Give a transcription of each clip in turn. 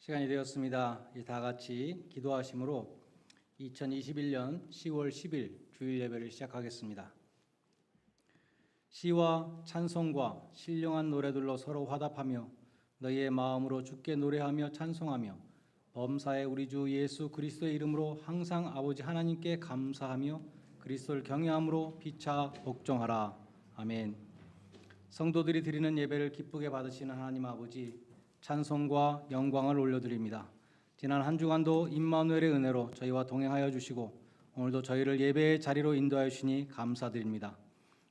시간이 되었습니다. 이제 다 같이 기도하심으로 2021년 10월 10일 주일 예배를 시작하겠습니다. 시와 찬송과 신령한 노래들로 서로 화답하며 너희의 마음으로 주께 노래하며 찬송하며 범사의 우리 주 예수 그리스도의 이름으로 항상 아버지 하나님께 감사하며 그리스도를 경외함으로 피차 복종하라. 아멘. 성도들이 드리는 예배를 기쁘게 받으시는 하나님 아버지, 찬송과 영광을 올려드립니다. 지난 한 주간도 임마누엘의 은혜로 저희와 동행하여 주시고 오늘도 저희를 예배의 자리로 인도하여 주시니 감사드립니다.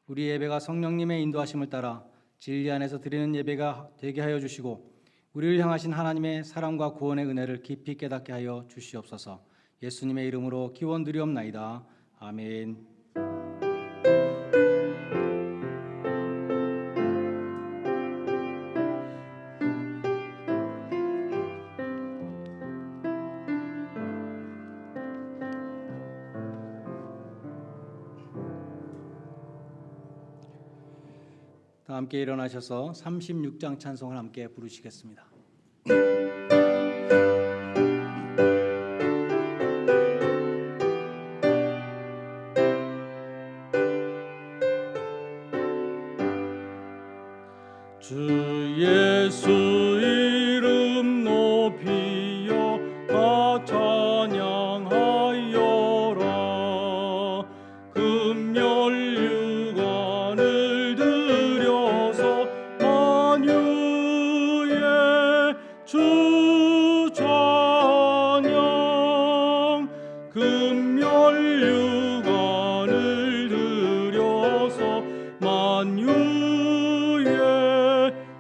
우리 예배가 성령님의 인도하심을 따라 진리 안에서 드리는 예배가 되게 하여 주시고 우리를 향하신 하나님의 사랑과 구원의 은혜를 깊이 깨닫게 하여 주시옵소서. 예수님의 이름으로 기원드리옵나이다. 아멘. 함께 일어나셔서 36장 찬송을 함께 부르시겠습니다. 주 예수 이름 높이여 다 찬양하여라. 금멸유관을 들여서 만유의 주 찬양. 금멸유관을 들여서 만유의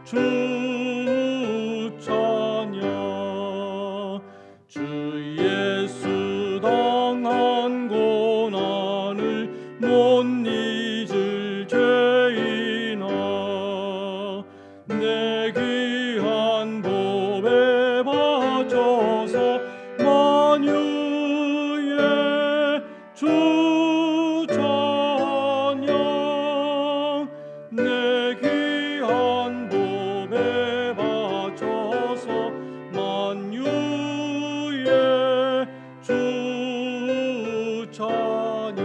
주 찬양. 주 예수 당한 고난을 못 잊을 죄인아, 내 귀한 법에 바쳐서 만유의 주 찬양. 내 귀한 법에 바쳐서 만유의 주 찬양.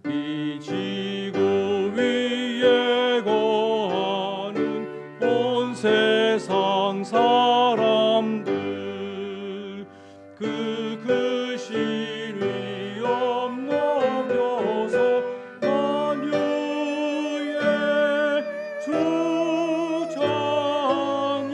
이 지구 위에 거하는 온 세상 사람들 그 신위엄 넘겨서 만유의 주 찬양.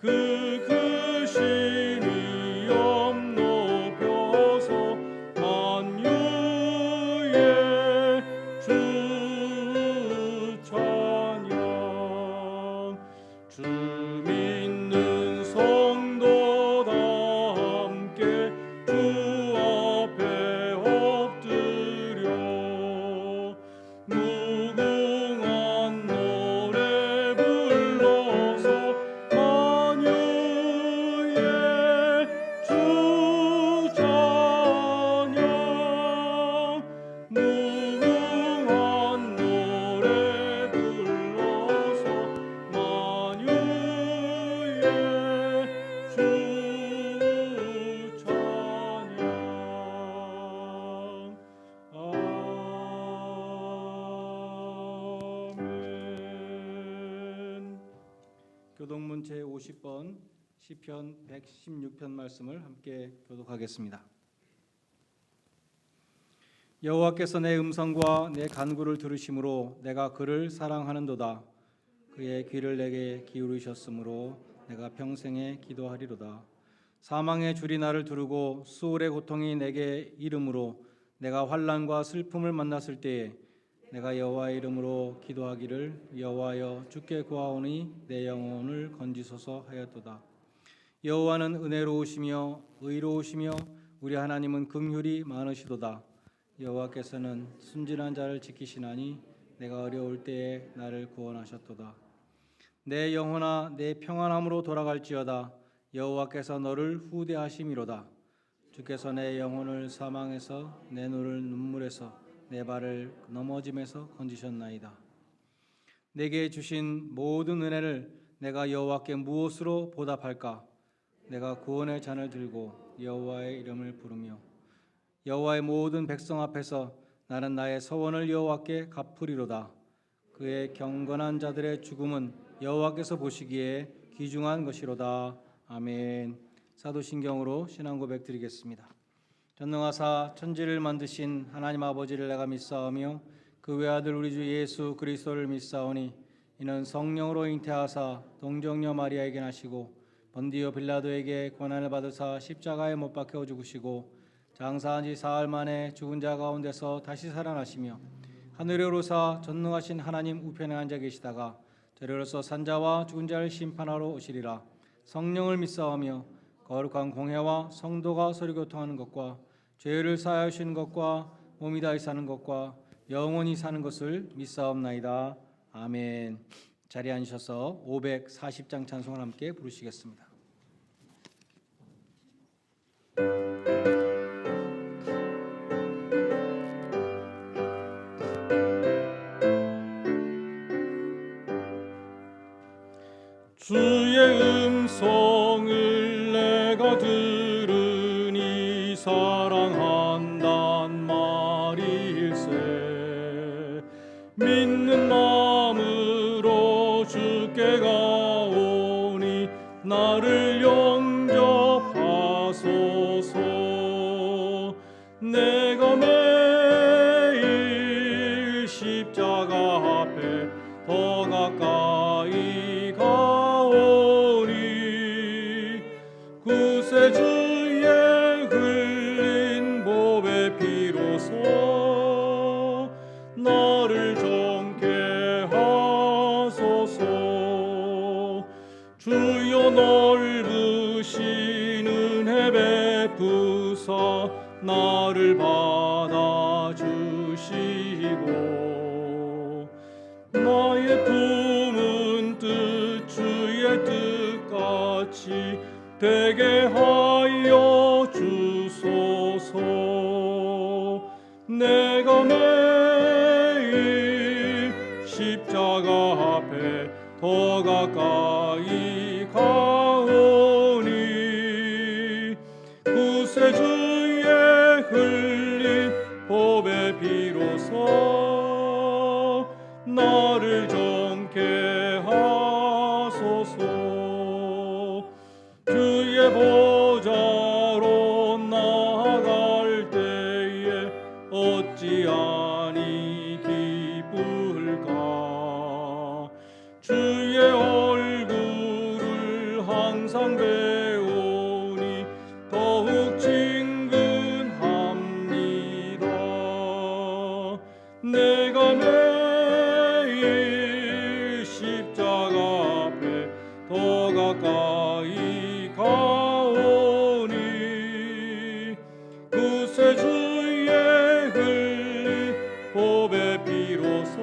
그 신위엄 높여서 만유의 주 찬양. 주 믿는 성도 다 50번 시편 116편 말씀을 함께 교독하겠습니다. 여호와께서 내 음성과 내 간구를 들으심으로 내가 그를 사랑하는도다. 그의 귀를 내게 기울이셨으므로 내가 평생에 기도하리로다. 사망의 줄이 나를 두르고 수월의 고통이 내게 이름으로 내가 환난과 슬픔을 만났을 때에 내가 여호와의 이름으로 기도하기를 여호와여 주께 구하오니 내 영혼을 건지소서 하였도다. 여호와는 은혜로우시며 의로우시며 우리 하나님은 긍휼이 많으시도다. 여호와께서는 순진한 자를 지키시나니 내가 어려울 때에 나를 구원하셨도다. 내 영혼아 내 평안함으로 돌아갈지어다. 여호와께서 너를 후대하심이로다. 주께서 내 영혼을 사망에서 내 눈을 눈물에서 내 발을 넘어짐에서 건지셨나이다. 내게 주신 모든 은혜를 내가 여호와께 무엇으로 보답할까? 내가 구원의 잔을 들고 여호와의 이름을 부르며 여호와의 모든 백성 앞에서 나는 나의 서원을 여호와께 갚으리로다. 그의 경건한 자들의 죽음은 여호와께서 보시기에 귀중한 것이로다. 아멘. 사도신경으로 신앙 고백 드리겠습니다. 전능하사 천지를 만드신 하나님 아버지를 내가 믿사오며 그 외아들 우리 주 예수 그리스도를 믿사오니 이는 성령으로 잉태하사 동정녀 마리아에게 나시고 본디오 빌라도에게 고난을 받으사 십자가에 못 박혀 죽으시고 장사한 지 사흘 만에 죽은 자 가운데서 다시 살아나시며 하늘에 오르사 전능하신 하나님 우편에 앉아 계시다가 저리로서 산자와 죽은 자를 심판하러 오시리라. 성령을 믿사오며 거룩한 공회와 성도가 서로 교통하는 것과 죄를 사하여 주시는 것과 몸이 다시 사는 것과 영원히 사는 것을 믿사옵나이다. 아멘. 자리에 앉으셔서 540장 찬송을 함께 부르시겠습니다. 주의 음성을 내가 들으니 사랑한단 말일세. 믿는 마음으로 주께 가오니 나를 영접하소서. 내가 매일 십자가 앞에 더 가까이 가오니 구세주의 흘린 보배 피로써 나를 정케 하소서. 주여 넓으신 은혜 베푸사 나를 받아주시고 나의 품은 뜻 주의 뜻같이 되게 하여 주소서. 내가 매일 십자가 앞에 더 가까이 가오니 구세주의 흘린 보배 피로써 나를 정케 하소서. 주의 보좌로 나아갈 때에 어찌하니 기쁠까? 주의 얼굴을 항상 배우니 더욱 친근합니다. 내가 매일 십자가 앞에 더 가까이 가오니 구세주의 흘린 보배 피로써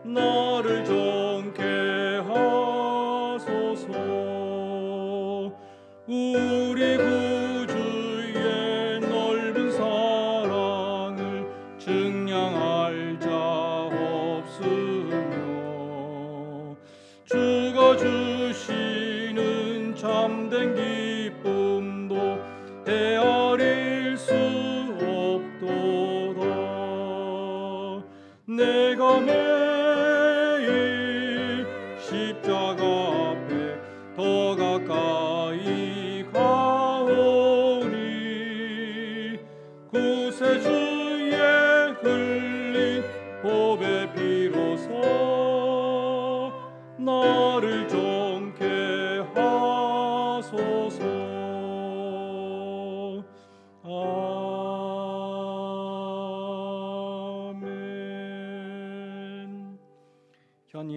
나를 정케 하소서. 우리 구주의 넓은 사랑을 증량할 자 없으며 주가 주시는 참된 기쁨도 헤아릴 수 없도다. 내가 매일 십자가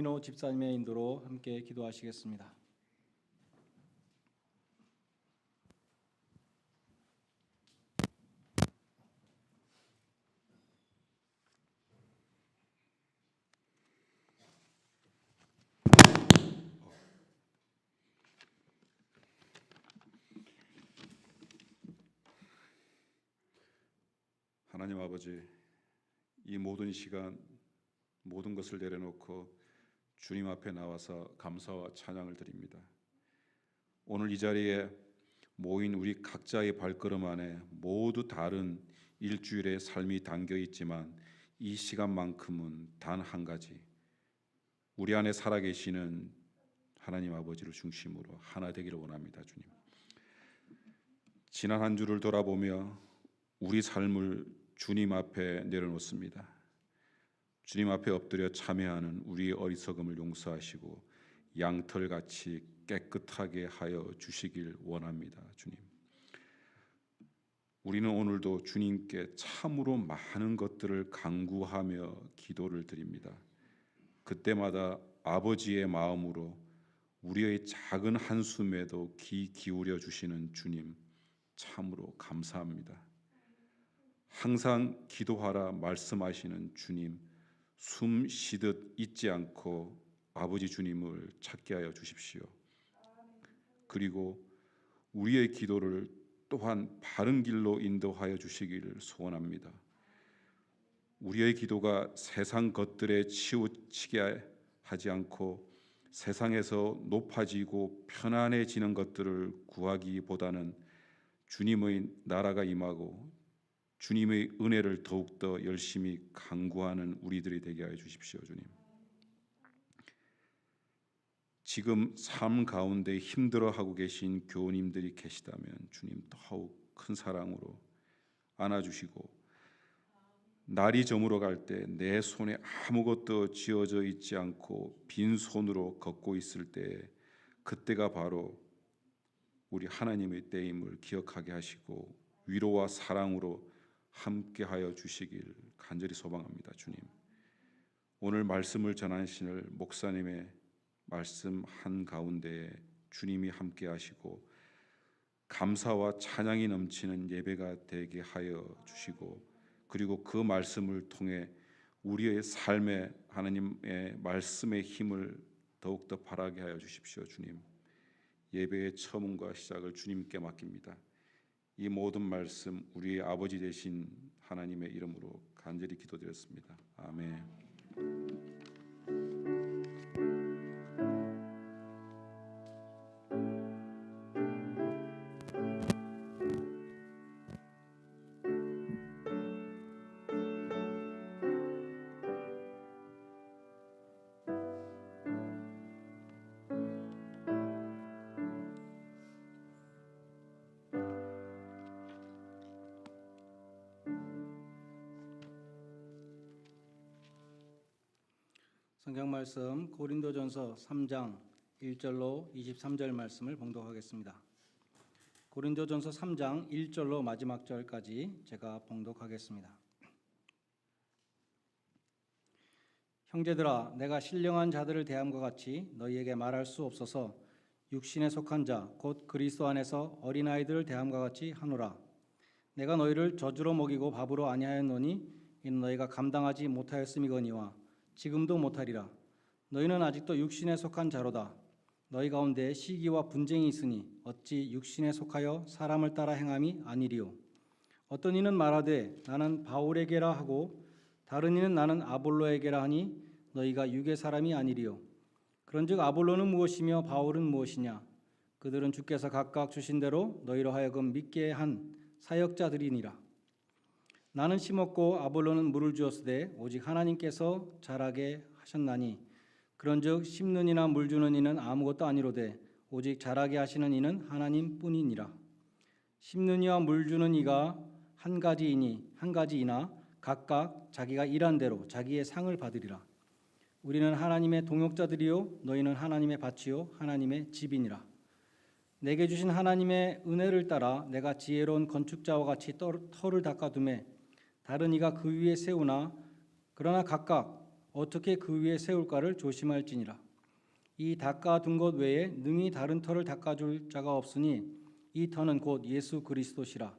서민호 집사님의 인도로 함께 기도하시겠습니다. 하나님 아버지, 이 모든 시간 모든 것을 내려놓고 주님 앞에 나와서 감사와 찬양을 드립니다. 오늘 이 자리에 모인 우리 각자의 발걸음 안에 모두 다른 일주일의 삶이 담겨 있지만 이 시간만큼은 단 한 가지, 우리 안에 살아계시는 하나님 아버지를 중심으로 하나 되기를 원합니다. 주님, 지난 한 주를 돌아보며 우리 삶을 주님 앞에 내려놓습니다. 주님 앞에 엎드려 참회하는 우리의 어리석음을 용서하시고 양털같이 깨끗하게 하여 주시길 원합니다. 주님, 우리는 오늘도 주님께 참으로 많은 것들을 간구하며 기도를 드립니다. 그때마다 아버지의 마음으로 우리의 작은 한숨에도 귀 기울여 주시는 주님, 참으로 감사합니다. 항상 기도하라 말씀하시는 주님, 숨 쉬듯 잊지 않고 아버지 주님을 찾게 하여 주십시오. 그리고 우리의 기도를 또한 바른 길로 인도하여 주시기를 소원합니다. 우리의 기도가 세상 것들에 치우치게 하지 않고 세상에서 높아지고 편안해지는 것들을 구하기보다는 주님의 나라가 임하고 주님의 은혜를 더욱더 열심히 간구하는 우리들이 되게 하여 주십시오. 주님, 지금 삶 가운데 힘들어하고 계신 교우님들이 계시다면 주님 더욱 큰 사랑으로 안아주시고, 날이 저물어 갈 때 내 손에 아무것도 쥐어져 있지 않고 빈손으로 걷고 있을 때, 그때가 바로 우리 하나님의 때임을 기억하게 하시고 위로와 사랑으로 함께하여 주시길 간절히 소망합니다. 주님, 오늘 말씀을 전하시는 목사님의 말씀 한가운데에 주님이 함께하시고 감사와 찬양이 넘치는 예배가 되게 하여 주시고, 그리고 그 말씀을 통해 우리의 삶에 하나님의 말씀의 힘을 더욱더 발하게 하여 주십시오. 주님, 예배의 처음과 시작을 주님께 맡깁니다. 이 모든 말씀 우리의 아버지 되신 하나님의 이름으로 간절히 기도드렸습니다. 아멘. 성경 말씀 고린도전서 3장 1절로 23절 말씀을 봉독하겠습니다. 고린도전서 3장 1절로 마지막 절까지 제가 봉독하겠습니다. 형제들아, 내가 신령한 자들을 대함과 같이 너희에게 말할 수 없어서 육신에 속한 자 곧 그리스도 안에서 어린아이들을 대함과 같이 하노라. 내가 너희를 젖으로 먹이고 밥으로 아니하였노니 이는 너희가 감당하지 못하였음이거니와 지금도 못하리라. 너희는 아직도 육신에 속한 자로다. 너희 가운데 시기와 분쟁이 있으니 어찌 육신에 속하여 사람을 따라 행함이 아니리요. 어떤 이는 말하되 나는 바울에게라 하고 다른 이는 나는 아볼로에게라 하니 너희가 육의 사람이 아니리요. 그런즉 아볼로는 무엇이며 바울은 무엇이냐? 그들은 주께서 각각 주신 대로 너희로 하여금 믿게 한 사역자들이니라. 나는 심었고 아볼로는 물을 주었으되 오직 하나님께서 자라게 하셨나니 그런즉 심는 이나 물 주는 이는 아무것도 아니로되 오직 자라게 하시는 이는 하나님뿐이니라. 심는 이와 물 주는 이가 한 가지이나 각각 자기가 일한 대로 자기의 상을 받으리라. 우리는 하나님의 동역자들이요 너희는 하나님의 밭이요 하나님의 집이니라. 내게 주신 하나님의 은혜를 따라 내가 지혜로운 건축자와 같이 터를 닦아두매 다른 이가 그 위에 세우나 그러나 각각 어떻게 그 위에 세울까를 조심할지니라. 이 닦아둔 것 외에 능히 다른 터를 닦아줄 자가 없으니 이 터는 곧 예수 그리스도시라.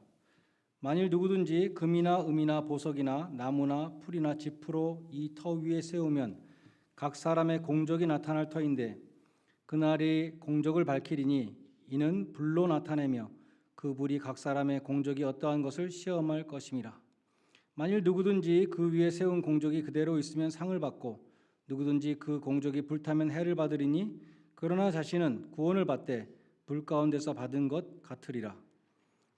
만일 누구든지 금이나 은이나 보석이나 나무나 풀이나 지프로 이 터 위에 세우면 각 사람의 공적이 나타날 터인데 그날이 공적을 밝히리니 이는 불로 나타내며 그 불이 각 사람의 공적이 어떠한 것을 시험할 것임이라. 만일 누구든지 그 위에 세운 공적이 그대로 있으면 상을 받고 누구든지 그 공적이 불타면 해를 받으리니 그러나 자신은 구원을 받되 불 가운데서 받은 것 같으리라.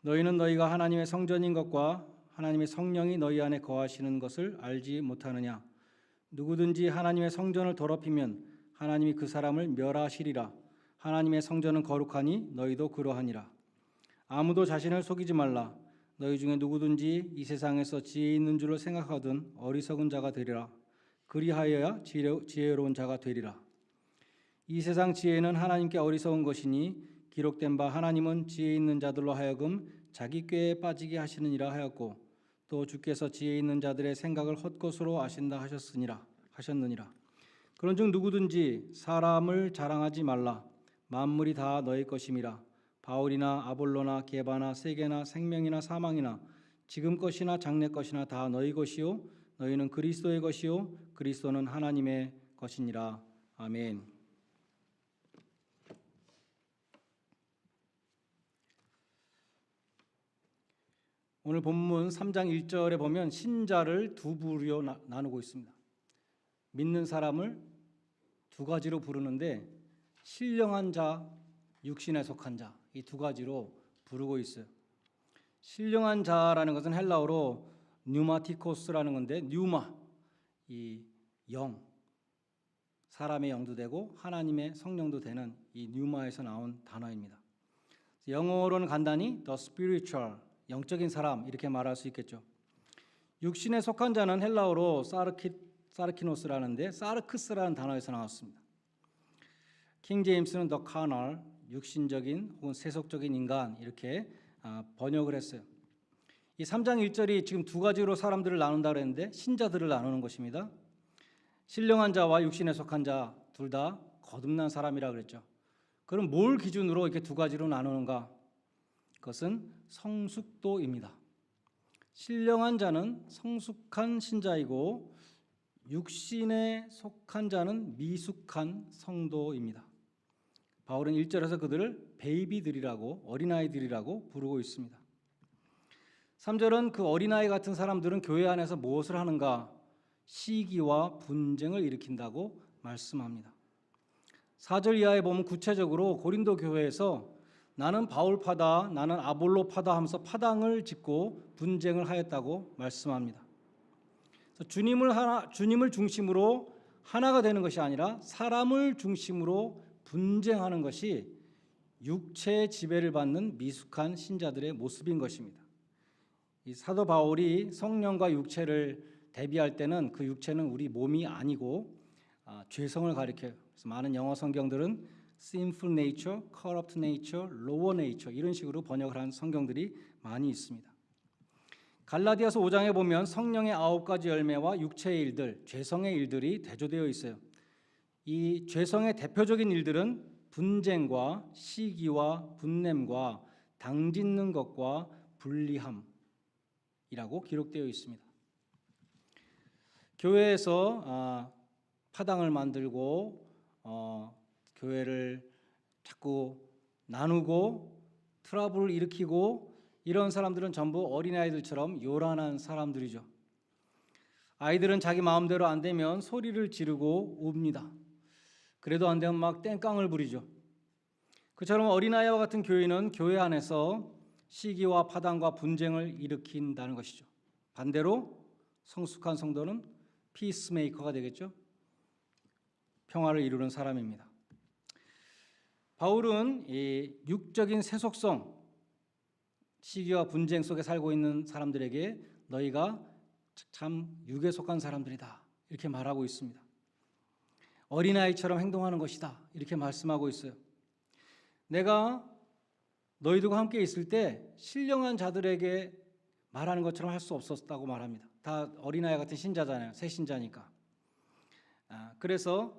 너희는 너희가 하나님의 성전인 것과 하나님의 성령이 너희 안에 거하시는 것을 알지 못하느냐. 누구든지 하나님의 성전을 더럽히면 하나님이 그 사람을 멸하시리라. 하나님의 성전은 거룩하니 너희도 그러하니라. 아무도 자신을 속이지 말라. 너희 중에 누구든지 이 세상에서 지혜 있는 줄로 생각하든 어리석은 자가 되리라. 그리하여야 지혜로운 자가 되리라. 이 세상 지혜는 하나님께 어리석은 것이니 기록된 바 하나님은 지혜 있는 자들로 하여금 자기 꾀에 빠지게 하시느니라 하였고 또 주께서 지혜 있는 자들의 생각을 헛것으로 아신다 하셨느니라. 그런즉 누구든지 사람을 자랑하지 말라. 만물이 다 너희 것임이라. 바울이나 아볼로나 게바나 세계나 생명이나 사망이나 지금 것이나 장래 것이나 다 너희 것이요 너희는 그리스도의 것이요 그리스도는 하나님의 것이니라. 아멘. 오늘 본문 3장 1절에 보면 신자를 두 부류로 나누고 있습니다. 믿는 사람을 두 가지로 부르는데 신령한 자, 육신에 속한 자, 이 두 가지로 부르고 있어요. 신령한 자라는 것은 헬라어로 뉴마티코스라는 건데 뉴마, 이 영, 사람의 영도 되고 하나님의 성령도 되는 이 뉴마에서 나온 단어입니다. 영어로는 간단히 the spiritual, 영적인 사람 이렇게 말할 수 있겠죠. 육신에 속한 자는 헬라어로 사르키노스라는데 사르크스라는 단어에서 나왔습니다. 킹 제임스는 the carnal, 육신적인 혹은 세속적인 인간 이렇게 번역을 했어요. 이 3장 1절이 지금 두 가지로 사람들을 나눈다 그랬는데 신자들을 나누는 것입니다. 신령한 자와 육신에 속한 자 둘 다 거듭난 사람이라 그랬죠. 그럼 뭘 기준으로 이렇게 두 가지로 나누는가? 그것은 성숙도입니다. 신령한 자는 성숙한 신자이고 육신에 속한 자는 미숙한 성도입니다. 바울은 1절에서 그들을 베이비들이라고 어린아이들이라고 부르고 있습니다. 3절은 그 어린아이 같은 사람들은 교회 안에서 무엇을 하는가? 시기와 분쟁을 일으킨다고 말씀합니다. 4절 이하에 보면 구체적으로 고린도 교회에서 나는 바울파다, 나는 아볼로파다 하면서 파당을 짓고 분쟁을 하였다고 말씀합니다. 주님을 중심으로 하나가 되는 것이 아니라 사람을 중심으로 분쟁하는 것이 육체의 지배를 받는 미숙한 신자들의 모습인 것입니다. 이 사도 바울이 성령과 육체를 대비할 때는 그 육체는 우리 몸이 아니고 죄성을 가리켜요. 그래서 많은 영어 성경들은 sinful nature, corrupt nature, lower nature 이런 식으로 번역을 한 성경들이 많이 있습니다. 갈라디아서 5장에 보면 성령의 9가지 열매와 육체의 일들, 죄성의 일들이 대조되어 있어요. 이 죄성의 대표적인 일들은 분쟁과 시기와 분냄과 당짓는 것과 불리함이라고 기록되어 있습니다. 교회에서 파당을 만들고 교회를 자꾸 나누고 트러블을 일으키고 이런 사람들은 전부 어린아이들처럼 요란한 사람들이죠. 아이들은 자기 마음대로 안 되면 소리를 지르고 웁니다. 그래도 안 되면 막 땡깡을 부리죠. 그처럼 어린아이와 같은 교인은 교회 안에서 시기와 파당과 분쟁을 일으킨다는 것이죠. 반대로 성숙한 성도는 피스메이커가 되겠죠. 평화를 이루는 사람입니다. 바울은 이 육적인 세속성, 시기와 분쟁 속에 살고 있는 사람들에게 너희가 참 육에 속한 사람들이다 이렇게 말하고 있습니다. 어린아이처럼 행동하는 것이다 이렇게 말씀하고 있어요. 내가 너희들과 함께 있을 때 신령한 자들에게 말하는 것처럼 할 수 없었다고 말합니다. 다 어린아이 같은 신자잖아요. 새 신자니까. 그래서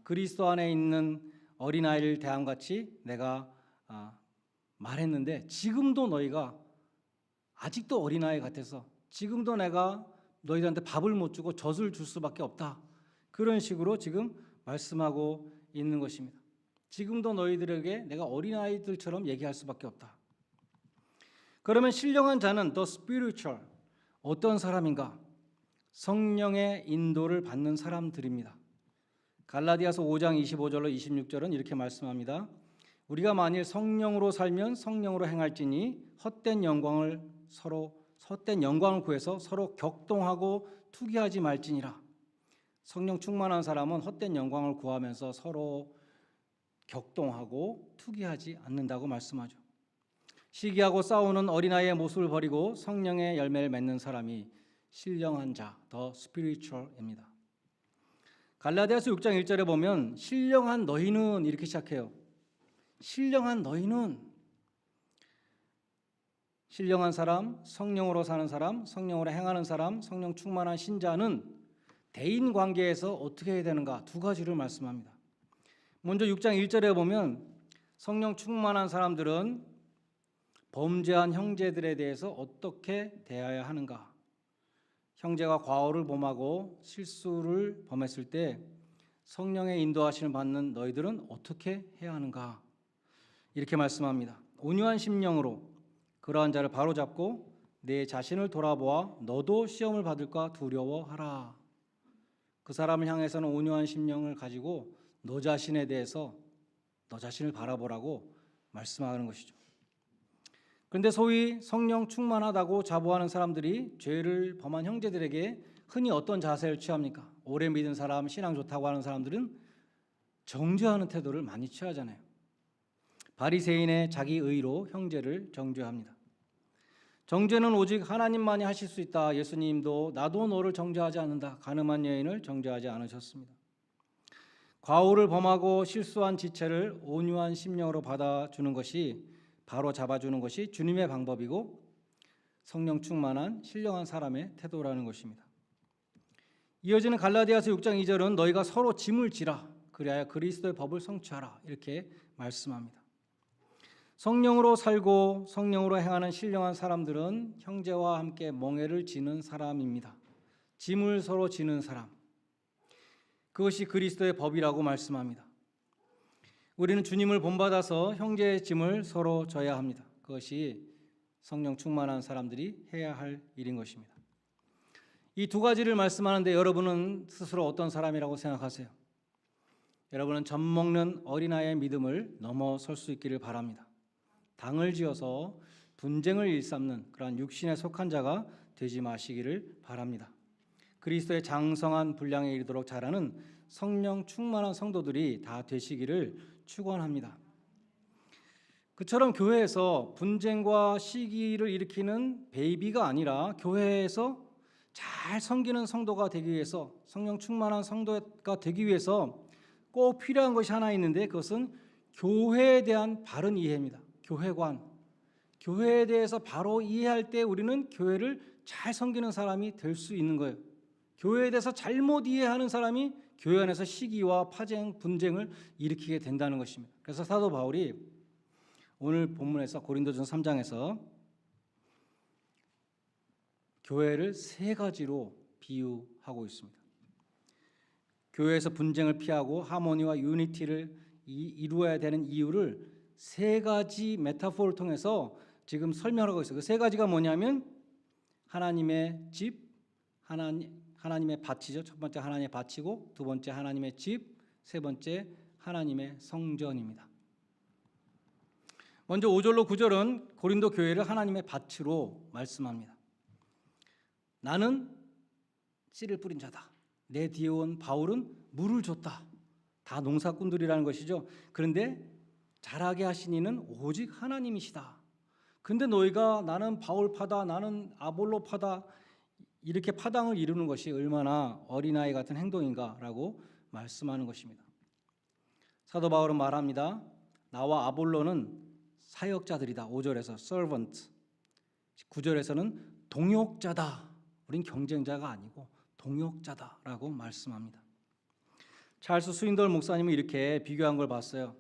그리스도 안에 있는 어린아이를 대함같이 내가 말했는데 지금도 너희가 아직도 어린아이 같아서 지금도 내가 너희들한테 밥을 못 주고 젖을 줄 수밖에 없다. 그런 식으로 지금 말씀하고 있는 것입니다. 지금도 너희들에게 내가 어린아이들처럼 얘기할 수밖에 없다. 그러면 신령한 자는 the spiritual 어떤 사람인가? 성령의 인도를 받는 사람들입니다. 갈라디아서 5장 25절로 26절은 이렇게 말씀합니다. 우리가 만일 성령으로 살면 성령으로 행할지니 헛된 영광을 구해서 서로 격동하고 투기하지 말지니라. 성령 충만한 사람은 헛된 영광을 구하면서 서로 격동하고 투기하지 않는다고 말씀하죠. 시기하고 싸우는 어린아이의 모습을 버리고 성령의 열매를 맺는 사람이 신령한 자, 더 스피리추얼입니다. 갈라디아서 6장 1절에 보면 신령한 너희는 이렇게 시작해요. 신령한 너희는 신령한 사람, 성령으로 사는 사람, 성령으로 행하는 사람, 성령 충만한 신자는 대인 관계에서 어떻게 해야 되는가 두 가지를 말씀합니다. 먼저 6장 1절에 보면 성령 충만한 사람들은 범죄한 형제들에 대해서 어떻게 대해야 하는가? 형제가 과오를 범하고 실수를 범했을 때 성령의 인도하심을 받는 너희들은 어떻게 해야 하는가? 이렇게 말씀합니다. 온유한 심령으로 그러한 자를 바로잡고 내 자신을 돌아보아 너도 시험을 받을까 두려워하라. 그 사람을 향해서는 온유한 심령을 가지고 너 자신에 대해서 너 자신을 바라보라고 말씀하는 것이죠. 그런데 소위 성령 충만하다고 자부하는 사람들이 죄를 범한 형제들에게 흔히 어떤 자세를 취합니까? 오래 믿은 사람, 신앙 좋다고 하는 사람들은 정죄하는 태도를 많이 취하잖아요. 바리새인의 자기 의로 형제를 정죄합니다. 정죄는 오직 하나님만이 하실 수 있다. 예수님도 나도 너를 정죄하지 않는다. 가늠한 여인을 정죄하지 않으셨습니다. 과오를 범하고 실수한 지체를 온유한 심령으로 받아주는 것이 바로 잡아주는 것이 주님의 방법이고 성령 충만한 신령한 사람의 태도라는 것입니다. 이어지는 갈라디아서 6장 2절은 너희가 서로 짐을 지라 그리하여 그리스도의 법을 성취하라 이렇게 말씀합니다. 성령으로 살고 성령으로 행하는 신령한 사람들은 형제와 함께 멍에를 지는 사람입니다. 짐을 서로 지는 사람. 그것이 그리스도의 법이라고 말씀합니다. 우리는 주님을 본받아서 형제의 짐을 서로 져야 합니다. 그것이 성령 충만한 사람들이 해야 할 일인 것입니다. 이 두 가지를 말씀하는데 여러분은 스스로 어떤 사람이라고 생각하세요? 여러분은 젖먹는 어린아이의 믿음을 넘어설 수 있기를 바랍니다. 당을 지어서 분쟁을 일삼는 그러한 육신에 속한 자가 되지 마시기를 바랍니다. 그리스도의 장성한 분량에 이르도록 자라는 성령 충만한 성도들이 다 되시기를 축원합니다. 그처럼 교회에서 분쟁과 시기를 일으키는 베이비가 아니라 교회에서 잘 섬기는 성도가 되기 위해서 성령 충만한 성도가 되기 위해서 꼭 필요한 것이 하나 있는데 그것은 교회에 대한 바른 이해입니다. 교회관. 교회에 대해서 바로 이해할 때 우리는 교회를 잘 섬기는 사람이 될 수 있는 거예요. 교회에 대해서 잘못 이해하는 사람이 교회 안에서 시기와 파쟁, 분쟁을 일으키게 된다는 것입니다. 그래서 사도 바울이 오늘 본문에서 고린도전서 3장에서 교회를 세 가지로 비유하고 있습니다. 교회에서 분쟁을 피하고 하모니와 유니티를 이루어야 되는 이유를 세 가지 메타포를 통해서 지금 설명하고 있어요. 그 세 가지가 뭐냐면 하나님의 집, 하나님의 밭이죠. 첫 번째 하나님의 밭이고 두 번째 하나님의 집, 세 번째 하나님의 성전입니다. 먼저 5절로 9절은 고린도 교회를 하나님의 밭으로 말씀합니다. 나는 씨를 뿌린 자다. 내 뒤에 온 바울은 물을 줬다. 다 농사꾼들이라는 것이죠. 그런데 자라게 하신 이는 오직 하나님이시다. 근데 너희가 나는 바울 파다, 나는 아볼로 파다 이렇게 파당을 이루는 것이 얼마나 어린아이 같은 행동인가라고 말씀하는 것입니다. 사도 바울은 말합니다. 나와 아볼로는 사역자들이다. 5절에서 servant, 9절에서는 동역자다. 우린 경쟁자가 아니고 동역자다라고 말씀합니다. 찰스 스윈덜 목사님은 이렇게 비교한 걸 봤어요.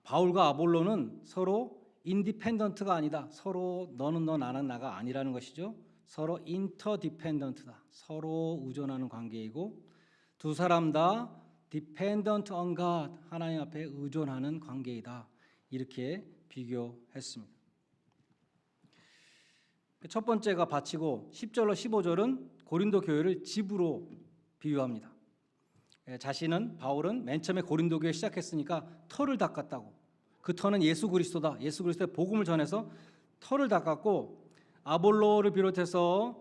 바울과 아볼로는 서로 인디펜던트가 아니다. 서로 너는 너 나는 나가 아니라는 것이죠. 서로 인터디펜던트다. 서로 의존하는 관계이고 두 사람 다 dependent on God, 하나님 앞에 의존하는 관계이다. 이렇게 비교했습니다. 첫 번째가 밭이고 10절로 15절은 고린도 교회를 집으로 비유합니다. 바울은 맨 처음에 고린도 교회 시작했으니까 터를 닦았다고. 그 터는 예수 그리스도다. 예수 그리스도의 복음을 전해서 터를 닦았고, 아볼로를 비롯해서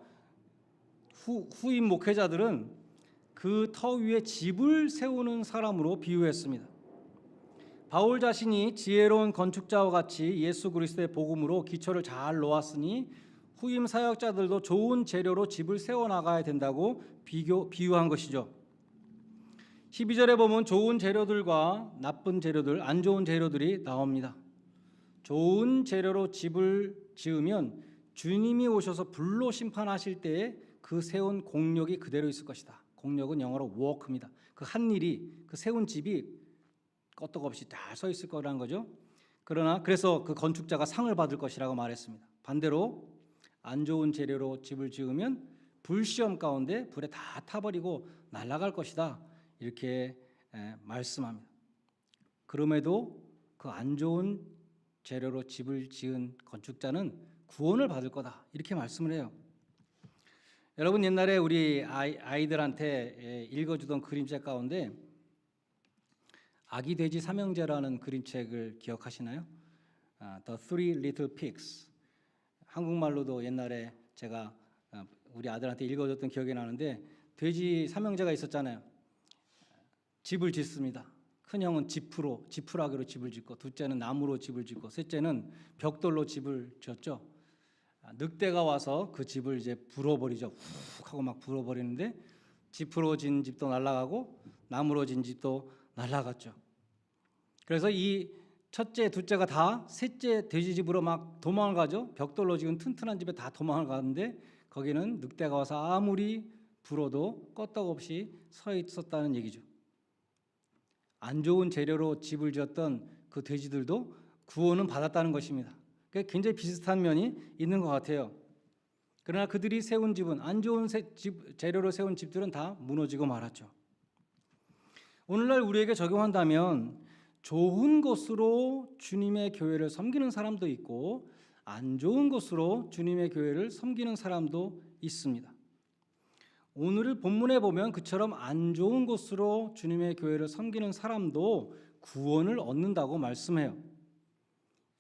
후임 목회자들은 그 터 위에 집을 세우는 사람으로 비유했습니다. 바울 자신이 지혜로운 건축자와 같이 예수 그리스도의 복음으로 기초를 잘 놓았으니 후임 사역자들도 좋은 재료로 집을 세워나가야 된다고 비유한 것이죠. 12절에 보면 좋은 재료들과 나쁜 재료들, 안 좋은 재료들이 나옵니다. 좋은 재료로 집을 지으면 주님이 오셔서 불로 심판하실 때에 그 세운 공력이 그대로 있을 것이다. 공력은 영어로 work입니다. 그 한 일이, 그 세운 집이 끄떡없이 잘 서 있을 거라는 거죠. 그래서 그 건축자가 상을 받을 것이라고 말했습니다. 반대로 안 좋은 재료로 집을 지으면 불시험 가운데 불에 다 타버리고 날아갈 것이다. 이렇게 말씀합니다. 그럼에도 그 안 좋은 재료로 집을 지은 건축자는 구원을 받을 거다. 이렇게 말씀을 해요. 여러분, 옛날에 우리 아이들한테 읽어주던 그림책 가운데 아기 돼지 삼형제라는 그림책을 기억하시나요? The Three Little Pigs. 한국말로도 옛날에 제가 우리 아들한테 읽어줬던 기억이 나는데, 돼지 삼형제가 있었잖아요. 집을 짓습니다. 큰형은 지푸라기로 집을 짓고, 둘째는 나무로 집을 짓고, 셋째는 벽돌로 집을 지었죠. 늑대가 와서 그 집을 이제 불어버리죠. 훅 하고 막 불어버리는데 지푸로 진 집도 날아가고 나무로 진 집도 날아갔죠. 그래서 이 첫째, 둘째가 다 셋째 돼지 집으로 막 도망을 가죠. 벽돌로 지은 튼튼한 집에 다 도망을 가는데 거기는 늑대가 와서 아무리 불어도 끄떡없이 서 있었다는 얘기죠. 안 좋은 재료로 집을 지었던 그 돼지들도 구원은 받았다는 것입니다. 굉장히 비슷한 면이 있는 것 같아요. 그러나 그들이 세운 집은, 안 좋은 재료로 세운 집들은 다 무너지고 말았죠. 오늘날 우리에게 적용한다면 좋은 것으로 주님의 교회를 섬기는 사람도 있고 안 좋은 것으로 주님의 교회를 섬기는 사람도 있습니다. 오늘 본문에 보면 그처럼 안 좋은 것으로 주님의 교회를 섬기는 사람도 구원을 얻는다고 말씀해요.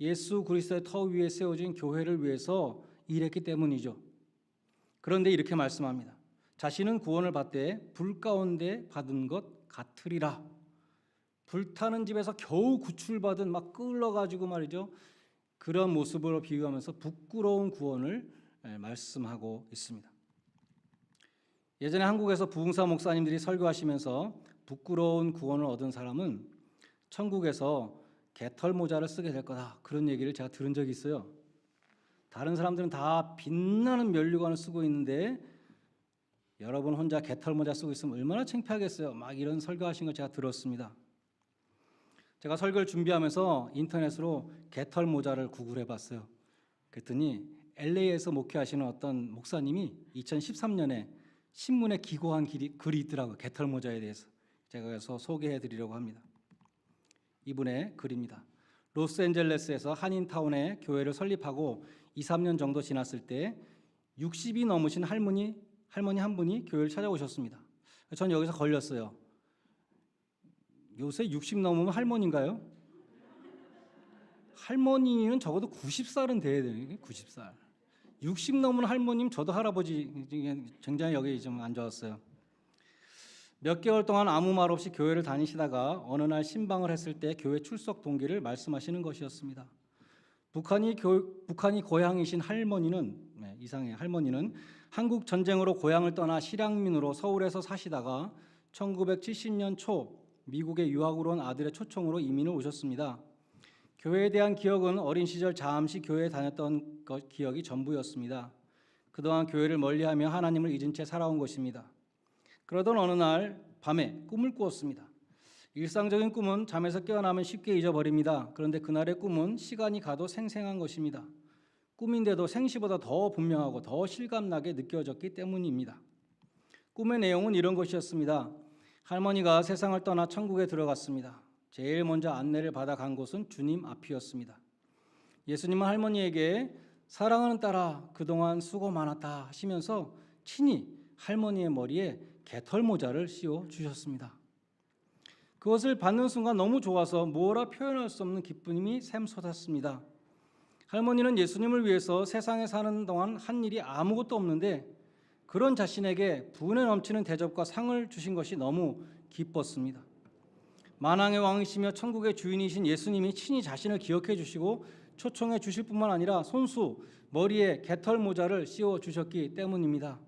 예수 그리스도의 터 위에 세워진 교회를 위해서 일했기 때문이죠. 그런데 이렇게 말씀합니다. 자신은 구원을 받되 불 가운데 받은 것 같으리라. 불타는 집에서 겨우 구출받은, 막 끌어가지고 말이죠, 그런 모습으로 비유하면서 부끄러운 구원을 말씀하고 있습니다. 예전에 한국에서 부흥사 목사님들이 설교하시면서 부끄러운 구원을 얻은 사람은 천국에서 개털 모자를 쓰게 될 거다, 그런 얘기를 제가 들은 적이 있어요. 다른 사람들은 다 빛나는 면류관을 쓰고 있는데 여러분 혼자 개털 모자 쓰고 있으면 얼마나 창피하겠어요. 막 이런 설교하신 걸 제가 들었습니다. 제가 설교를 준비하면서 인터넷으로 개털 모자를 구글해 봤어요. 그랬더니 LA에서 목회하시는 어떤 목사님이 2013년에 신문에 기고한 글이 있더라고요. 개털 모자에 대해서. 제가 그래서 소개해 드리려고 합니다. 이분의 글입니다. 로스앤젤레스에서 한인타운에 교회를 설립하고 2, 3년 정도 지났을 때 60이 넘으신 할머니 한 분이 교회를 찾아오셨습니다. 전 여기서 걸렸어요. 요새 60 넘으면 할머니인가요? 할머니는 적어도 90살은 돼야 돼요. 90살. 60 넘은 할머님, 저도 할아버지, 굉장히 여기 좀 안 좋았어요. 몇 개월 동안 아무 말 없이 교회를 다니시다가 어느 날 신방을 했을 때 교회 출석 동기를 말씀하시는 것이었습니다. 북한이 고향이신 할머니는, 이상해요. 할머니는 한국 전쟁으로 고향을 떠나 실향민으로 서울에서 사시다가 1970년 초 미국에 유학으로 온 아들의 초청으로 이민을 오셨습니다. 교회에 대한 기억은 어린 시절 잠시 교회에 다녔던 기억이 전부였습니다. 그동안 교회를 멀리하며 하나님을 잊은 채 살아온 것입니다. 그러던 어느 날 밤에 꿈을 꾸었습니다. 일상적인 꿈은 잠에서 깨어나면 쉽게 잊어버립니다. 그런데 그날의 꿈은 시간이 가도 생생한 것입니다. 꿈인데도 생시보다 더 분명하고 더 실감나게 느껴졌기 때문입니다. 꿈의 내용은 이런 것이었습니다. 할머니가 세상을 떠나 천국에 들어갔습니다. 제일 먼저 안내를 받아 간 곳은 주님 앞이었습니다. 예수님은 할머니에게 사랑하는 딸아 그동안 수고 많았다 하시면서 친히 할머니의 머리에 개털 모자를 씌워 주셨습니다. 그것을 받는 순간 너무 좋아서 뭐라 표현할 수 없는 기쁨이 샘솟았습니다. 할머니는 예수님을 위해서 세상에 사는 동안 한 일이 아무것도 없는데 그런 자신에게 분에 넘치는 대접과 상을 주신 것이 너무 기뻤습니다. 만왕의 왕이시며 천국의 주인이신 예수님이 친히 자신을 기억해 주시고 초청해 주실 뿐만 아니라 손수 머리에 개털 모자를 씌워 주셨기 때문입니다.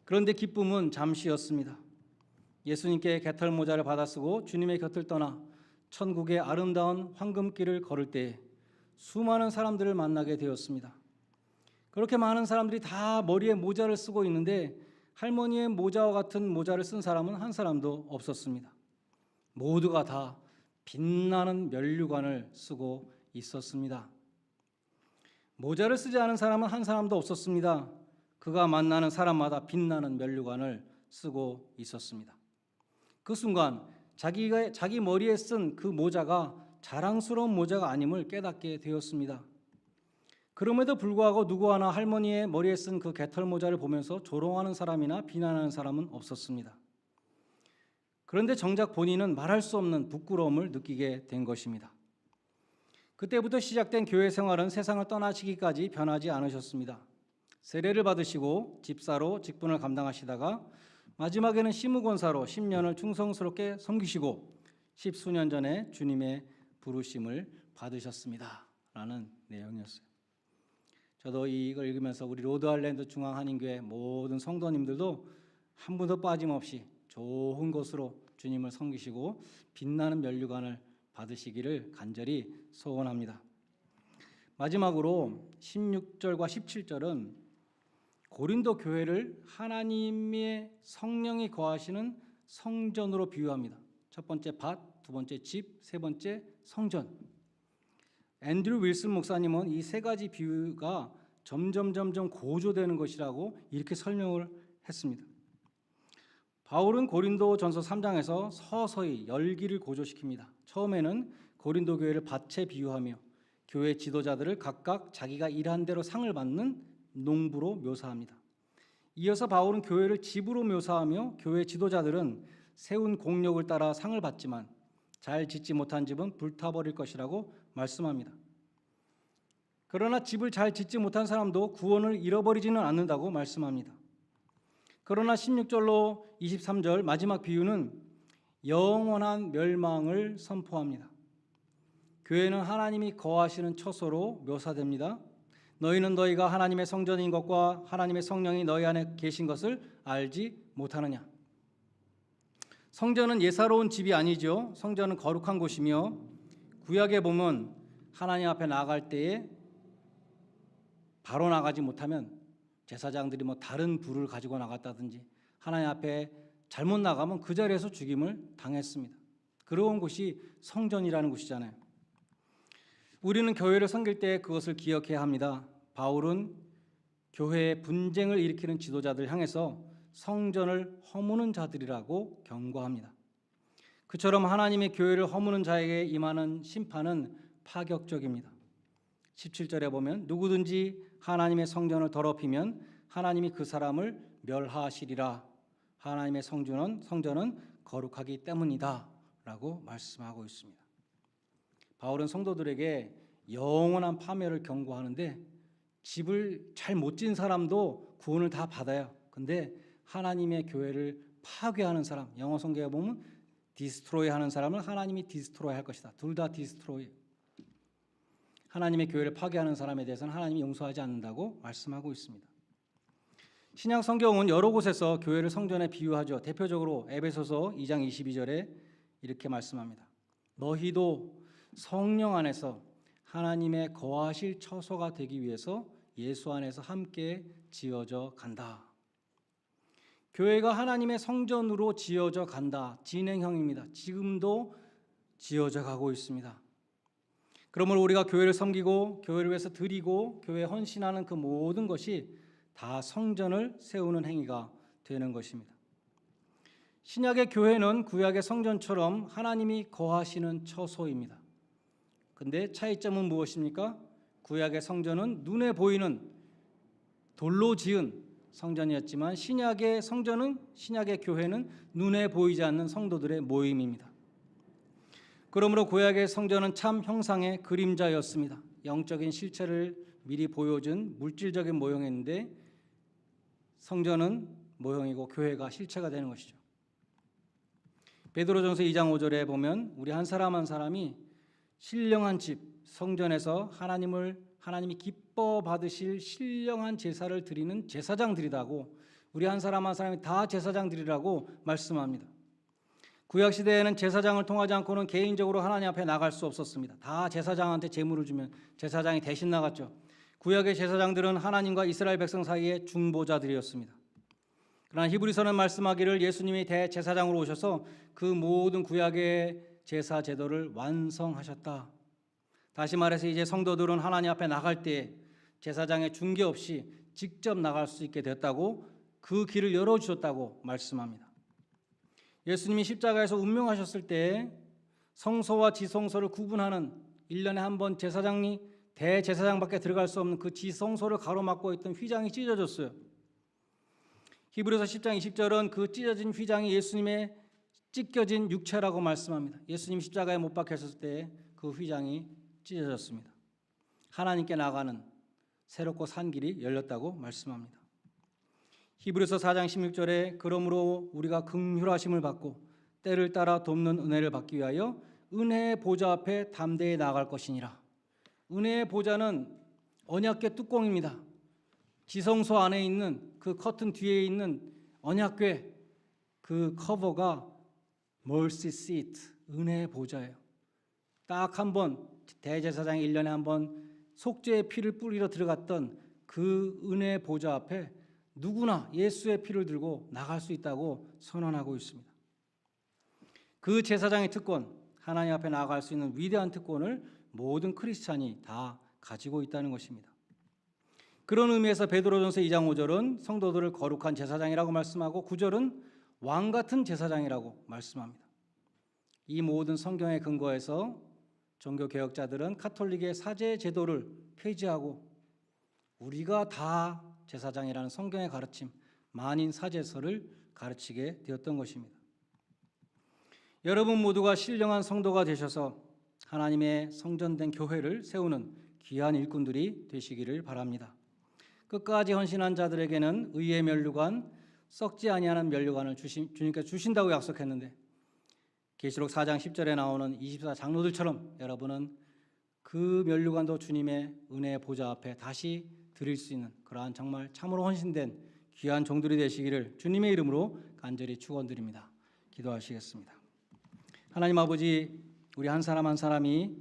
그런데 기쁨은 잠시였습니다. 예수님께 개털 모자를 받아 쓰고 주님의 곁을 떠나 천국의 아름다운 황금길을 걸을 때에 수많은 사람들을 만나게 되었습니다. 그렇게 많은 사람들이 다 머리에 모자를 쓰고 있는데 할머니의 모자와 같은 모자를 쓴 사람은 한 사람도 없었습니다. 모두가 다 빛나는 면류관을 쓰고 있었습니다. 모자를 쓰지 않은 사람은 한 사람도 없었습니다. 그가 만나는 사람마다 빛나는 면류관을 쓰고 있었습니다. 그 순간 자기 머리에 쓴 그 모자가 자랑스러운 모자가 아님을 깨닫게 되었습니다. 그럼에도 불구하고 누구 하나 할머니의 머리에 쓴 그 개털 모자를 보면서 조롱하는 사람이나 비난하는 사람은 없었습니다. 그런데 정작 본인은 말할 수 없는 부끄러움을 느끼게 된 것입니다. 그때부터 시작된 교회 생활은 세상을 떠나시기까지 변하지 않으셨습니다. 세례를 받으시고 집사로 직분을 감당하시다가 마지막에는 시무권사로 10년을 충성스럽게 섬기시고 10수년 전에 주님의 부르심을 받으셨습니다. 라는 내용이었어요. 저도 이걸 읽으면서 우리 로드아일랜드 중앙한인교회 모든 성도님들도 한 분도 빠짐없이 좋은 것으로 주님을 섬기시고 빛나는 면류관을 받으시기를 간절히 소원합니다. 마지막으로 16절과 17절은 고린도 교회를 하나님의 성령이 거하시는 성전으로 비유합니다. 첫 번째 밭, 두 번째 집, 세 번째 성전. 앤드류 윌슨 목사님은 이 세 가지 비유가 점점 고조되는 것이라고 이렇게 설명을 했습니다. 바울은 고린도전서 3장에서 서서히 열기를 고조시킵니다. 처음에는 고린도 교회를 밭에 비유하며 교회 지도자들을 각각 자기가 일한 대로 상을 받는 농부로 묘사합니다. 이어서 바울은 교회를 집으로 묘사하며 교회 지도자들은 세운 공력을 따라 상을 받지만 잘 짓지 못한 집은 불타버릴 것이라고 말씀합니다. 그러나 집을 잘 짓지 못한 사람도 구원을 잃어버리지는 않는다고 말씀합니다. 그러나 16절로 23절 마지막 비유는 영원한 멸망을 선포합니다. 교회는 하나님이 거하시는 처소로 묘사됩니다. 너희는 너희가 하나님의 성전인 것과 하나님의 성령이 너희 안에 계신 것을 알지 못하느냐. 성전은 예사로운 집이 아니죠. 성전은 거룩한 곳이며 구약에 보면 하나님 앞에 나아갈 때에 바로 나가지 못하면 제사장들이 다른 불을 가지고 나갔다든지 하나님 앞에 잘못 나가면 그 자리에서 죽임을 당했습니다. 그런 곳이 성전이라는 곳이잖아요. 우리는 교회를 섬길 때 그것을 기억해야 합니다. 바울은 교회에 분쟁을 일으키는 지도자들 향해서 성전을 허무는 자들이라고 경고합니다. 그처럼 하나님의 교회를 허무는 자에게 임하는 심판은 파격적입니다. 17절에 보면 누구든지 하나님의 성전을 더럽히면 하나님이 그 사람을 멸하시리라. 하나님의 성전은 거룩하기 때문이다 라고 말씀하고 있습니다. 바울은 성도들에게 영원한 파멸을 경고하는데 집을 잘 못 지은 사람도 구원을 다 받아요. 근데 하나님의 교회를 파괴하는 사람, 영어 성경에 보면 디스트로이 하는 사람을 하나님이 디스트로이 할 것이다. 둘 다 디스트로이. 하나님의 교회를 파괴하는 사람에 대해서는 하나님이 용서하지 않는다고 말씀하고 있습니다. 신약 성경은 여러 곳에서 교회를 성전에 비유하죠. 대표적으로 에베소서 2장 22절에 이렇게 말씀합니다. 너희도 성령 안에서 하나님의 거하실 처소가 되기 위해서 예수 안에서 함께 지어져 간다. 교회가 하나님의 성전으로 지어져 간다. 진행형입니다. 지금도 지어져 가고 있습니다. 그러므로 우리가 교회를 섬기고 교회를 위해서 드리고 교회에 헌신하는 그 모든 것이 다 성전을 세우는 행위가 되는 것입니다. 신약의 교회는 구약의 성전처럼 하나님이 거하시는 처소입니다. 근데 차이점은 무엇입니까? 구약의 성전은 눈에 보이는 돌로 지은 성전이었지만 신약의 성전은, 신약의 교회는 눈에 보이지 않는 성도들의 모임입니다. 그러므로 구약의 성전은 참 형상의 그림자였습니다. 영적인 실체를 미리 보여준 물질적인 모형인데 성전은 모형이고 교회가 실체가 되는 것이죠. 베드로전서 2장 5절에 보면 우리 한 사람 한 사람이 신령한 집 성전에서 하나님이 기뻐 받으실 신령한 제사를 드리는 제사장들이라고, 우리 한 사람 한 사람이 다 제사장들이라고 말씀합니다. 구약 시대에는 제사장을 통하지 않고는 개인적으로 하나님 앞에 나갈 수 없었습니다. 다 제사장한테 제물을 주면 제사장이 대신 나갔죠. 구약의 제사장들은 하나님과 이스라엘 백성 사이의 중보자들이었습니다. 그러나 히브리서는 말씀하기를 예수님이 대제사장으로 오셔서 그 모든 구약의 제사 제도를 완성하셨다. 다시 말해서 이제 성도들은 하나님 앞에 나갈 때 제사장의 중개 없이 직접 나갈 수 있게 됐다고, 그 길을 열어주셨다고 말씀합니다. 예수님이 십자가에서 운명하셨을 때 성소와 지성소를 구분하는 1년에 한 번 제사장이 대제사장밖에 들어갈 수 없는 그 지성소를 가로막고 있던 휘장이 찢어졌어요. 히브리서 10장 20절은 그 찢어진 휘장이 예수님의 찢겨진 육체라고 말씀합니다. 예수님 십자가에 못 박혔을 때 그 휘장이 찢어졌습니다. 하나님께 나가는 새롭고 산 길이 열렸다고 말씀합니다. 히브리서 4장 16절에 그러므로 우리가 긍휼하심을 받고 때를 따라 돕는 은혜를 받기 위하여 은혜의 보좌 앞에 담대히 나아갈 것이니라. 은혜의 보좌는 언약궤 뚜껑입니다. 지성소 안에 있는 그 커튼 뒤에 있는 언약궤 그 커버가 mercy seat, 은혜의 보좌예요. 딱 한 번 대제사장이 1년에 한 번 속죄의 피를 뿌리러 들어갔던 그 은혜의 보좌 앞에 누구나 예수의 피를 들고 나갈 수 있다고 선언하고 있습니다. 그 제사장의 특권, 하나님 앞에 나아갈 수 있는 위대한 특권을 모든 크리스찬이 다 가지고 있다는 것입니다. 그런 의미에서 베드로전서 2장 5절은 성도들을 거룩한 제사장이라고 말씀하고 9절은 왕 같은 제사장이라고 말씀합니다. 이 모든 성경의 근거에서 종교개혁자들은 카톨릭의 사제 제도를 폐지하고 우리가 다 제사장이라는 성경의 가르침, 만인 사제서를 가르치게 되었던 것입니다. 여러분 모두가 신령한 성도가 되셔서 하나님의 성전된 교회를 세우는 귀한 일꾼들이 되시기를 바랍니다. 끝까지 헌신한 자들에게는 의의 면류관, 썩지 아니하는 면류관을 주님께서 주신다고 약속했는데 계시록 4장 10절에 나오는 24장로들처럼 여러분은 그 면류관도 주님의 은혜의 보좌 앞에 다시 드릴 수 있는 그러한 정말 참으로 헌신된 귀한 종들이 되시기를 주님의 이름으로 간절히 축원드립니다. 기도하시겠습니다. 하나님 아버지, 우리 한 사람 한 사람이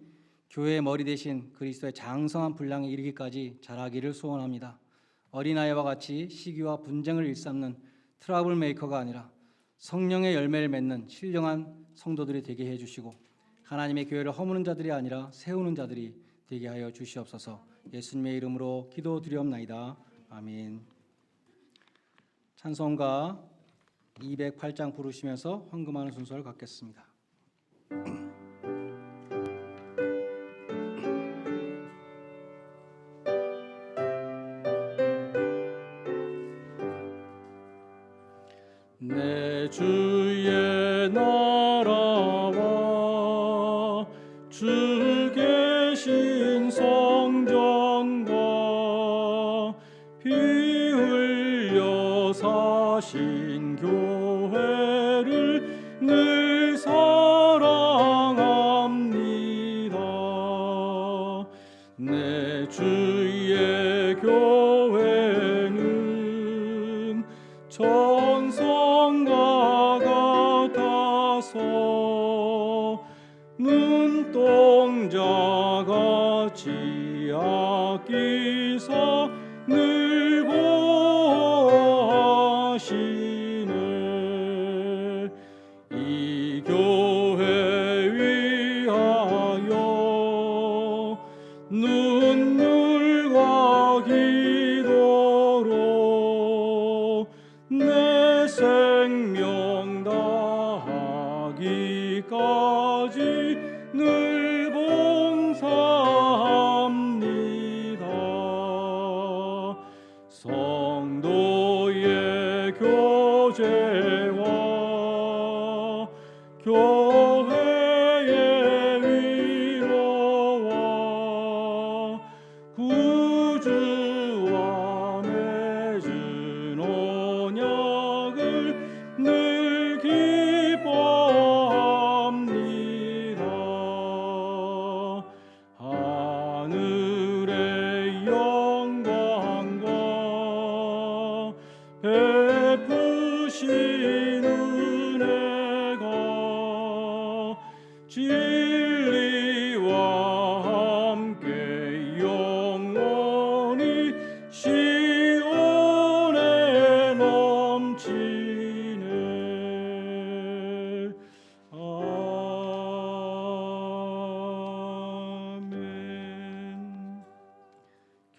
교회의 머리 대신 그리스도의 장성한 분량에 이르기까지 자라기를 소원합니다. 어린아이와 같이 시기와 분쟁을 일삼는 트러블 메이커가 아니라 성령의 열매를 맺는 신령한 성도들이 되게 해주시고 하나님의 교회를 허무는 자들이 아니라 세우는 자들이 되게 하여 주시옵소서. 예수님의 이름으로 기도드리옵나이다. 아멘. 찬송가 208장 부르시면서 헌금하는 순서를 갖겠습니다. 내 주의 나라와 주 계신 성전과 피 흘려 사신 교회를 늘 사랑합니다. 내 주의 교회는 천성과 같아서 눈동자같이 아끼사 늘 보호하시네.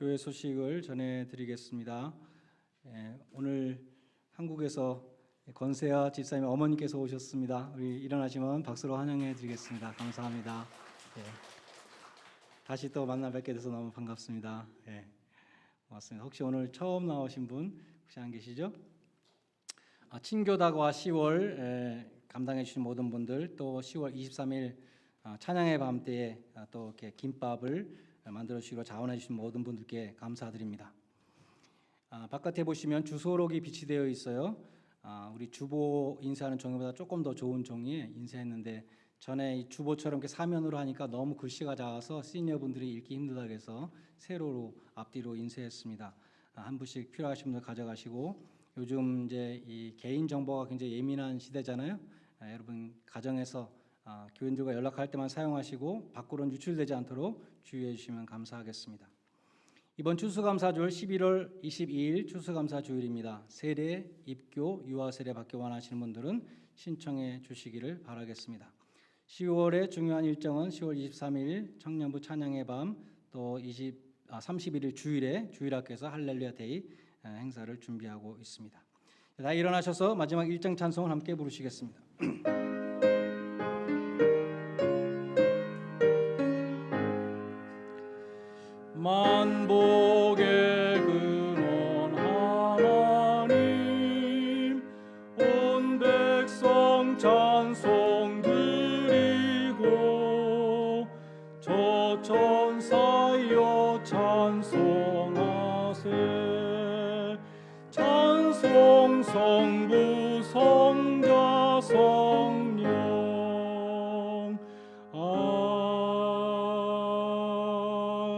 교회 소식을 전해드리겠습니다. 오늘 한국에서 권세아 집사님 어머니께서 오셨습니다. 우리 일어나시면 박수로 환영해드리겠습니다. 감사합니다. 다시 또 만나 뵙게 돼서 너무 반갑습니다. 고맙습니다. 혹시 오늘 처음 나오신 분 혹시 안 계시죠? 친교다과 10월 감당해 주신 모든 분들, 또 10월 23일 찬양의 밤 때에 또 이렇게 김밥을 만들어 주시고 자원해 주신 모든 분들께 감사드립니다. 바깥에 보시면 주소록이 비치되어 있어요. 우리 주보 인쇄하는 종이보다 조금 더 좋은 종이에 인쇄했는데, 전에 이 주보처럼 이렇게 사면으로 하니까 너무 글씨가 작아서 시니어 분들이 읽기 힘들다고 해서 세로로 앞뒤로 인쇄했습니다. 한 부씩 필요하신 분들 가져가시고, 요즘 이제 이 개인 정보가 굉장히 예민한 시대잖아요. 여러분 가정에서 교인들과 연락할 때만 사용하시고 밖으로는 유출되지 않도록 주의해 주시면 감사하겠습니다. 이번 추수감사주일 11월 22일 추수감사주일입니다. 세례, 입교, 유아세례 받기 원하시는 분들은 신청해 주시기를 바라겠습니다. 10월의 중요한 일정은 10월 23일 청년부 찬양의 밤, 또 31일 주일에 주일학교에서 할렐루야 데이 행사를 준비하고 있습니다. 다 일어나셔서 마지막 일정 찬송을 함께 부르시겠습니다. 만복의 근원 하나님, 온 백성 찬송 드리고 저 천사여 찬송하세. 찬송 성부 성자 성령.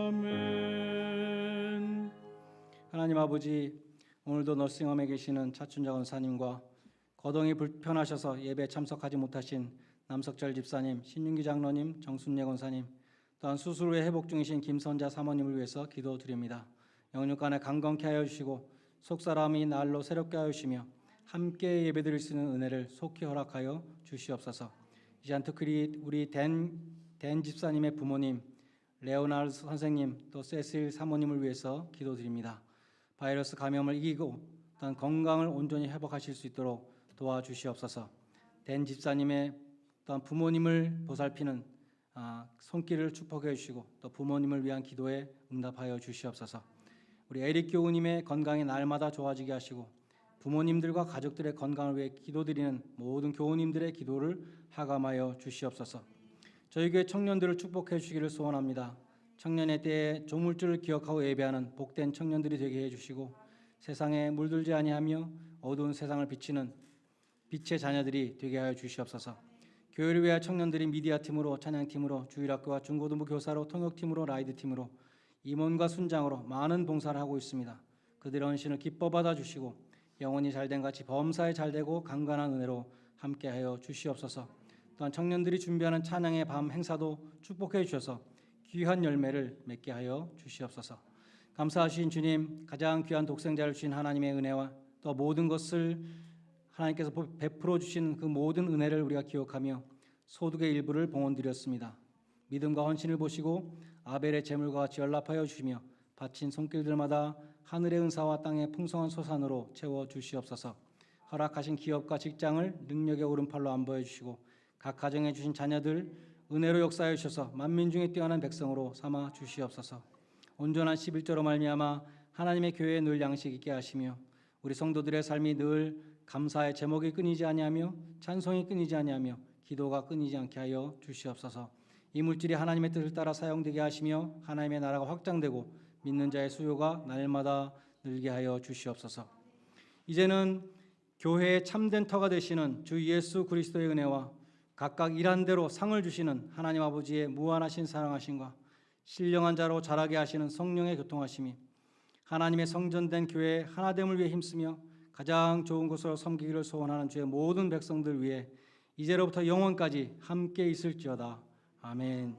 아멘. 하나님 아버지, 오늘도 너싱홈에 계시는 차춘자 권사님과 거동이 불편하셔서 예배에 참석하지 못하신 남석절 집사님, 신윤기 장로님, 정순례 권사님, 또한 수술 후에 회복 중이신 김선자 사모님을 위해서 기도드립니다. 영육간에 강건케 하여 주시고 속사람이 날로 새롭게 하여 주시며 함께 예배드릴 수 있는 은혜를 속히 허락하여 주시옵소서. 이 시간 특히 우리 댄 집사님의 부모님, 레오나르드 선생님, 또 세실 사모님을 위해서 기도드립니다. 바이러스 감염을 이기고 또한 건강을 온전히 회복하실 수 있도록 도와주시옵소서. 댄 집사님의 또한 부모님을 보살피는 손길을 축복해 주시고 또 부모님을 위한 기도에 응답하여 주시옵소서. 우리 에릭 교우님의 건강이 날마다 좋아지게 하시고 부모님들과 가족들의 건강을 위해 기도드리는 모든 교우님들의 기도를 하감하여 주시옵소서. 저희 교회 청년들을 축복해 주시기를 소원합니다. 청년의 때에 조물주를 기억하고 예배하는 복된 청년들이 되게 해주시고 세상에 물들지 아니하며 어두운 세상을 비치는 빛의 자녀들이 되게 하여 주시옵소서. 교회를 위한 청년들이 미디어팀으로, 찬양팀으로, 주일학교와 중고등부 교사로, 통역팀으로, 라이드팀으로, 임원과 순장으로 많은 봉사를 하고 있습니다. 그들의 헌신을 기뻐 받아주시고 영혼이 잘된 같이 범사에 잘되고 강건한 은혜로 함께하여 주시옵소서. 또한 청년들이 준비하는 찬양의 밤 행사도 축복해 주셔서 귀한 열매를 맺게 하여 주시옵소서. 감사하신 주님, 가장 귀한 독생자를 주신 하나님의 은혜와 또 모든 것을 하나님께서 베풀어 주신 그 모든 은혜를 우리가 기억하며 소득의 일부를 봉헌드렸습니다. 믿음과 헌신을 보시고 아벨의 제물과 같이 연락하여 주시며 바친 손길들마다 하늘의 은사와 땅의 풍성한 소산으로 채워 주시옵소서. 허락하신 기업과 직장을 능력의 오른팔로 안보해 주시고 각 가정에 주신 자녀들 은혜로 역사해 주셔서 만민 중에 뛰어난 백성으로 삼아 주시옵소서. 온전한 11조로 말미암아 하나님의 교회에 늘 양식 있게 하시며 우리 성도들의 삶이 늘 감사의 제목이 끊이지 아니하며 찬송이 끊이지 아니하며 기도가 끊이지 않게 하여 주시옵소서. 이 물질이 하나님의 뜻을 따라 사용되게 하시며 하나님의 나라가 확장되고 믿는 자의 수요가 날마다 늘게 하여 주시옵소서. 이제는 교회의 참된 터가 되시는 주 예수 그리스도의 은혜와 각각 일한 대로 상을 주시는 하나님 아버지의 무한하신 사랑하심과 신령한 자로 자라게 하시는 성령의 교통하심이 하나님의 성전된 교회의 하나됨을 위해 힘쓰며 가장 좋은 곳으로 섬기기를 소원하는 주의 모든 백성들 위해 이제로부터 영원까지 함께 있을지어다. 아멘.